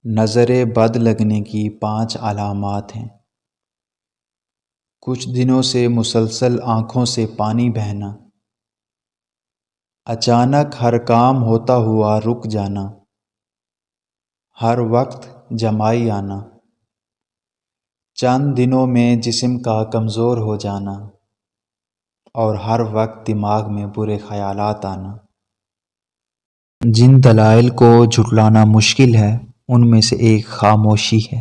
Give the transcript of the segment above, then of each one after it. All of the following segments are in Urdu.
نظر بد لگنے کی 5 علامات ہیں۔ کچھ دنوں سے مسلسل آنکھوں سے پانی بہنا، اچانک ہر کام ہوتا ہوا رک جانا، ہر وقت جمائی آنا، چند دنوں میں جسم کا کمزور ہو جانا اور ہر وقت دماغ میں برے خیالات آنا۔ جن دلائل کو جھٹلانا مشکل ہے ان میں سے ایک خاموشی ہے۔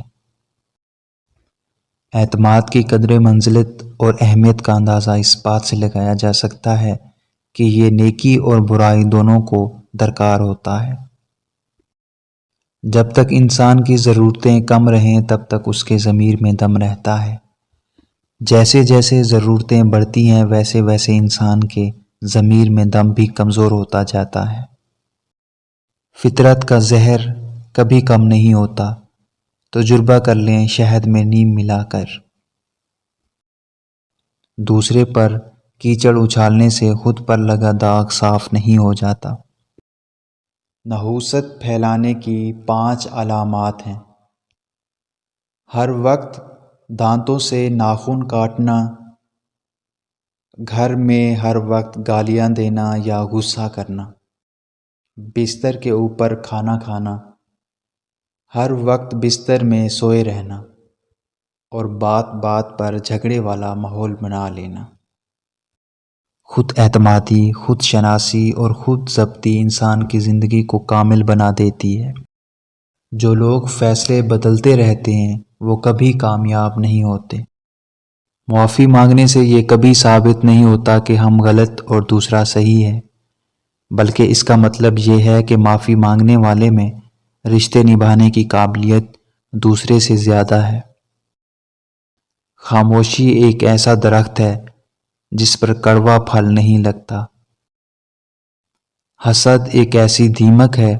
اعتماد کی قدر منزلت اور اہمیت کا اندازہ اس بات سے لگایا جا سکتا ہے کہ یہ نیکی اور برائی دونوں کو درکار ہوتا ہے۔ جب تک انسان کی ضرورتیں کم رہیں تب تک اس کے ضمیر میں دم رہتا ہے۔ جیسے جیسے ضرورتیں بڑھتی ہیں ویسے ویسے انسان کے ضمیر میں دم بھی کمزور ہوتا جاتا ہے۔ فطرت کا زہر کبھی کم نہیں ہوتا، تجربہ کر لیں شہد میں نیم ملا کر۔ دوسرے پر کیچڑ اچھالنے سے خود پر لگا داغ صاف نہیں ہو جاتا۔ نحوست پھیلانے کی 5 علامات ہیں۔ ہر وقت دانتوں سے ناخن کاٹنا، گھر میں ہر وقت گالیاں دینا یا غصہ کرنا، بستر کے اوپر کھانا کھانا، ہر وقت بستر میں سوئے رہنا اور بات بات پر جھگڑے والا ماحول بنا لینا۔ خود اعتمادی، خود شناسی اور خود ضبطی انسان کی زندگی کو کامل بنا دیتی ہے۔ جو لوگ فیصلے بدلتے رہتے ہیں وہ کبھی کامیاب نہیں ہوتے۔ معافی مانگنے سے یہ کبھی ثابت نہیں ہوتا کہ ہم غلط اور دوسرا صحیح ہے، بلکہ اس کا مطلب یہ ہے کہ معافی مانگنے والے میں رشتے نبھانے کی قابلیت دوسرے سے زیادہ ہے۔ خاموشی ایک ایسا درخت ہے جس پر کڑوا پھل نہیں لگتا۔ حسد ایک ایسی دیمک ہے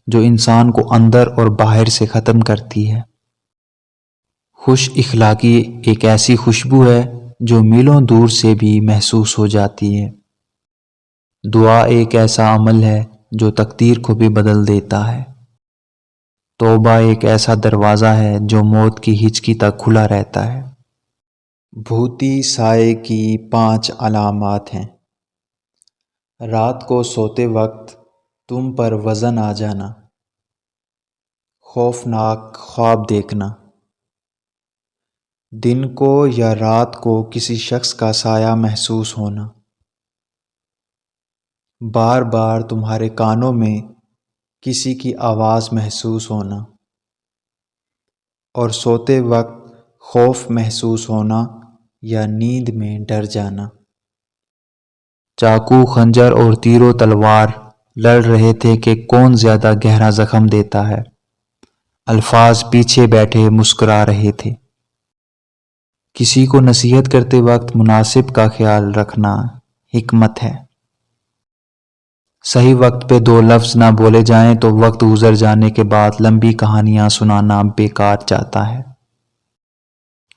جو انسان کو اندر اور باہر سے ختم کرتی ہے۔ خوش اخلاقی ایک ایسی خوشبو ہے جو میلوں دور سے بھی محسوس ہو جاتی ہے۔ دعا ایک ایسا عمل ہے جو تقدیر کو بھی بدل دیتا ہے۔ توبہ ایک ایسا دروازہ ہے جو موت کی ہچکی تک کھلا رہتا ہے۔ بھوتی سائے کی 5 علامات ہیں۔ رات کو سوتے وقت تم پر وزن آ جانا، خوفناک خواب دیکھنا، دن کو یا رات کو کسی شخص کا سایہ محسوس ہونا، بار بار تمہارے کانوں میں کسی کی آواز محسوس ہونا اور سوتے وقت خوف محسوس ہونا یا نیند میں ڈر جانا۔ چاقو، خنجر اور تیر و تلوار لڑ رہے تھے کہ کون زیادہ گہرا زخم دیتا ہے۔ الفاظ پیچھے بیٹھے مسکرا رہے تھے۔ کسی کو نصیحت کرتے وقت مناسب کا خیال رکھنا حکمت ہے۔ صحیح وقت پہ 2 لفظ نہ بولے جائیں تو وقت گزر جانے کے بعد لمبی کہانیاں سنانا بیکار جاتا ہے۔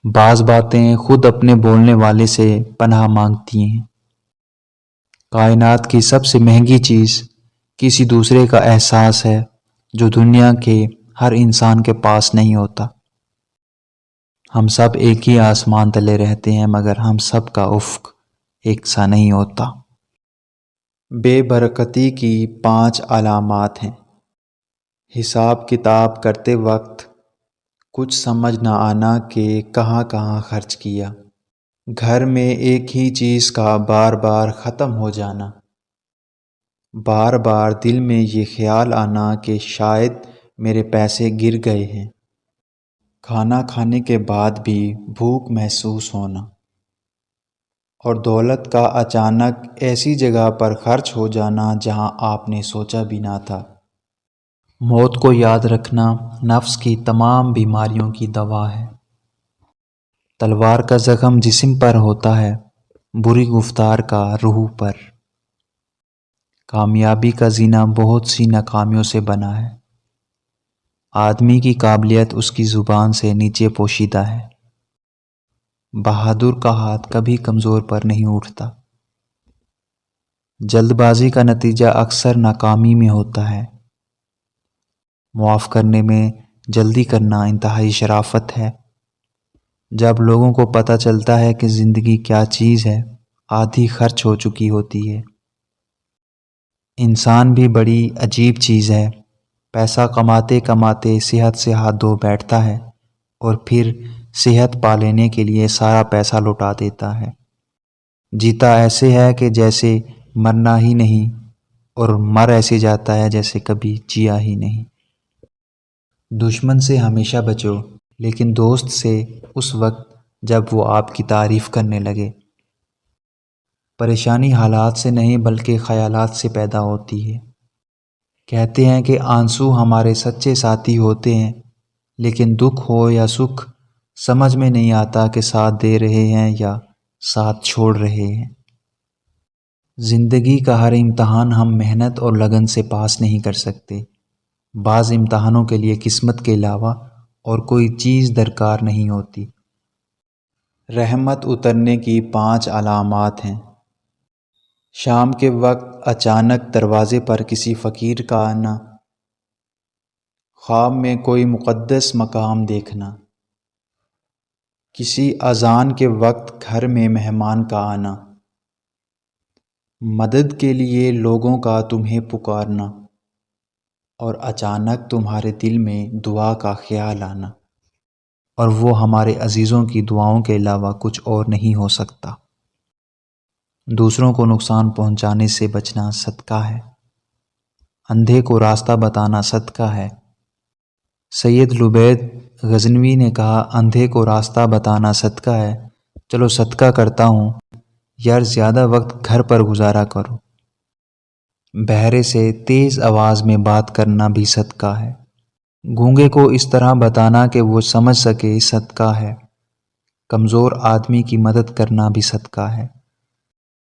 بعض باتیں خود اپنے بولنے والے سے پناہ مانگتی ہیں۔ کائنات کی سب سے مہنگی چیز کسی دوسرے کا احساس ہے جو دنیا کے ہر انسان کے پاس نہیں ہوتا۔ ہم سب ایک ہی آسمان تلے رہتے ہیں مگر ہم سب کا افق ایک سا نہیں ہوتا۔ بے برکتی کی 5 علامات ہیں۔ حساب کتاب کرتے وقت کچھ سمجھ نہ آنا کہ کہاں کہاں خرچ کیا، گھر میں ایک ہی چیز کا بار بار ختم ہو جانا، بار بار دل میں یہ خیال آنا کہ شاید میرے پیسے گر گئے ہیں، کھانا کھانے کے بعد بھی بھوک محسوس ہونا اور دولت کا اچانک ایسی جگہ پر خرچ ہو جانا جہاں آپ نے سوچا بھی نہ تھا۔ موت کو یاد رکھنا نفس کی تمام بیماریوں کی دوا ہے۔ تلوار کا زخم جسم پر ہوتا ہے، بری گفتار کا روح پر۔ کامیابی کا زینہ بہت سی ناکامیوں سے بنا ہے۔ آدمی کی قابلیت اس کی زبان سے نیچے پوشیدہ ہے۔ بہادر کا ہاتھ کبھی کمزور پر نہیں اٹھتا۔ جلد بازی کا نتیجہ اکثر ناکامی میں ہوتا ہے۔ معاف کرنے میں جلدی کرنا انتہائی شرافت ہے۔ جب لوگوں کو پتہ چلتا ہے کہ زندگی کیا چیز ہے، آدھی خرچ ہو چکی ہوتی ہے۔ انسان بھی بڑی عجیب چیز ہے، پیسہ کماتے کماتے صحت سے ہاتھ دھو بیٹھتا ہے اور پھر صحت پا لینے کے لیے سارا پیسہ لوٹا دیتا ہے۔ جیتا ایسے ہے کہ جیسے مرنا ہی نہیں، اور مر ایسے جاتا ہے جیسے کبھی جیا ہی نہیں۔ دشمن سے ہمیشہ بچو، لیکن دوست سے اس وقت جب وہ آپ کی تعریف کرنے لگے۔ پریشانی حالات سے نہیں بلکہ خیالات سے پیدا ہوتی ہے۔ کہتے ہیں کہ آنسو ہمارے سچے ساتھی ہوتے ہیں، لیکن دکھ ہو یا سکھ سمجھ میں نہیں آتا کہ ساتھ دے رہے ہیں یا ساتھ چھوڑ رہے ہیں۔ زندگی کا ہر امتحان ہم محنت اور لگن سے پاس نہیں کر سکتے۔ بعض امتحانوں کے لیے قسمت کے علاوہ اور کوئی چیز درکار نہیں ہوتی۔ رحمت اترنے کی 5 علامات ہیں۔ شام کے وقت اچانک دروازے پر کسی فقیر کا آنا، خواب میں کوئی مقدس مقام دیکھنا، کسی اذان کے وقت گھر میں مہمان کا آنا، مدد کے لیے لوگوں کا تمہیں پکارنا، اور اچانک تمہارے دل میں دعا کا خیال آنا، اور وہ ہمارے عزیزوں کی دعاؤں کے علاوہ کچھ اور نہیں ہو سکتا۔ دوسروں کو نقصان پہنچانے سے بچنا صدقہ ہے۔ اندھے کو راستہ بتانا صدقہ ہے۔ سید لبید غزنوی نے کہا، اندھے کو راستہ بتانا صدقہ ہے، چلو صدقہ کرتا ہوں، یار زیادہ وقت گھر پر گزارا کرو۔ بہرے سے تیز آواز میں بات کرنا بھی صدقہ ہے۔ گونگے کو اس طرح بتانا کہ وہ سمجھ سکے صدقہ ہے۔ کمزور آدمی کی مدد کرنا بھی صدقہ ہے۔